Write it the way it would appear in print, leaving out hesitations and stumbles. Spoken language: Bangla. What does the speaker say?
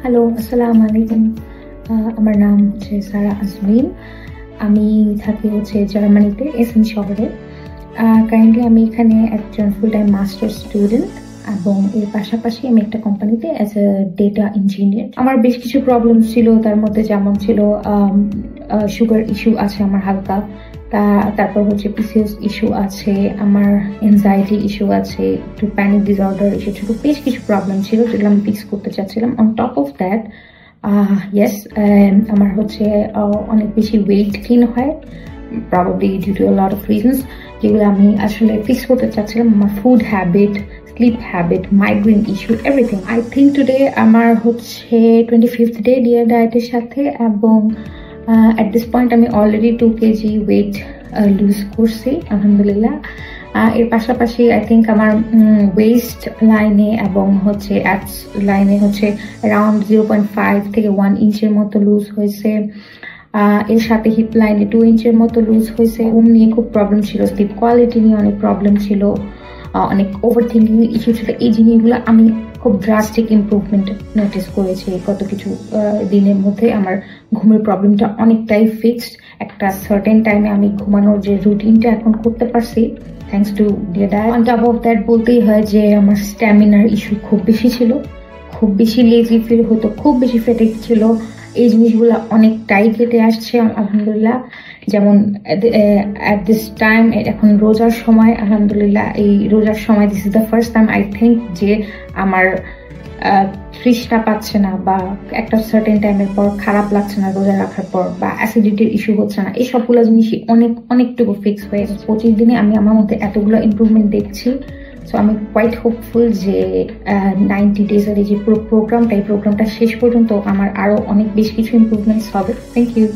হ্যালো, আসসালামু আলাইকুম। আমার নাম হচ্ছে সারা আজমিন। আমি থাকি হচ্ছে জার্মানিতে এসেন শহরে। কারেন্টলি আমি এখানে একজন ফুল টাইম মাস্টার স্টুডেন্ট এবং এর পাশাপাশি আমি একটা কোম্পানিতে অ্যাজ এ ডেটা ইঞ্জিনিয়ার। আমার বেশ কিছু প্রবলেম ছিল, তার মধ্যে যেমন ছিল সুগার ইস্যু আছে আমার হালকা, তারপর হচ্ছে পিসিওএস ইস্যু আছে, আমার এনজাইটি ইস্যু আছে, একটু প্যানিক ডিসঅর্ডার ইস্যু ছিল, বেশ কিছু প্রবলেম ছিল যেগুলো আমি ফিক্স করতে চাচ্ছিলাম। On top of that yes, আমার হচ্ছে অনেক বেশি ওয়েট গেইন হয়, probably due to a lot of reasons, যেগুলো আমি আসলে ফিক্স করতে চাচ্ছিলাম। আমার food habit, sleep habit, migraine issue, everything. I think today আমার হচ্ছে 25th ডে ডিয়ার ডায়েটের সাথে, এবং at this point আমি অলরেডি 2 কেজি ওয়েট লুজ করছি আলহামদুলিল্লাহ। এর পাশাপাশি আই থিঙ্ক আমার ওয়েস্ট লাইনে এবং হচ্ছে অ্যাপস লাইনে হচ্ছে অ্যারাউন্ড 0.5 থেকে 1 ইঞ্চের মতো লুজ হয়েছে। এর সাথে হিপ লাইনে 2 ইঞ্চের মতো লুজ হয়েছে। ঘুম নিয়ে খুব প্রবলেম ছিল, স্লিপ কোয়ালিটি নিয়ে অনেক প্রবলেম ছিল, অনেক ওভার থিঙ্কিং ইস্যু ছিল। এই জিনিসগুলো আমি খুব ড্রাস্টিক ইমপ্রুভমেন্ট নোটিস করেছি গত কিছু দিনের মধ্যে। আমার ঘুমের প্রবলেমটা অনেকটাই ফিক্সড। একটা সার্টেন টাইমে আমি ঘুমানোর যে রুটিনটা এখন করতে পারছি thanks to Dear Diet. On top of that বলতেই হয় যে আমার স্ট্যামিনার ইস্যু খুব বেশি ছিল, খুব বেশি লেজি ফিল হতো, খুব বেশি ফ্যাটিক ছিল। এই জিনিসগুলো অনেকটাই কেটে আসছে আলহামদুলিল্লাহ। যেমন অ্যাট দিস টাইম, এখন রোজার সময় আলহামদুলিল্লাহ, এই রোজার সময় this is the first time I think যে আমার তৃষ্ণা পাচ্ছে না, বা একটা সার্টেন টাইমের পর খারাপ লাগছে না রোজা রাখার পর, বা অ্যাসিডিটির ইস্যু হচ্ছে না। এই সবগুলো জিনিসই অনেকটুকু ফিক্স হয়ে গেছে। 25 দিনে আমি আমার মধ্যে এতগুলো ইমপ্রুভমেন্ট দেখছি। সো আমি কোয়াইট হোপফুল যে 90 ডেজের এই যে পুরো প্রোগ্রামটা, এই প্রোগ্রামটা শেষ পর্যন্ত আমার আরো অনেক বেশ কিছু ইমপ্রুভমেন্টস হবে। Thank you.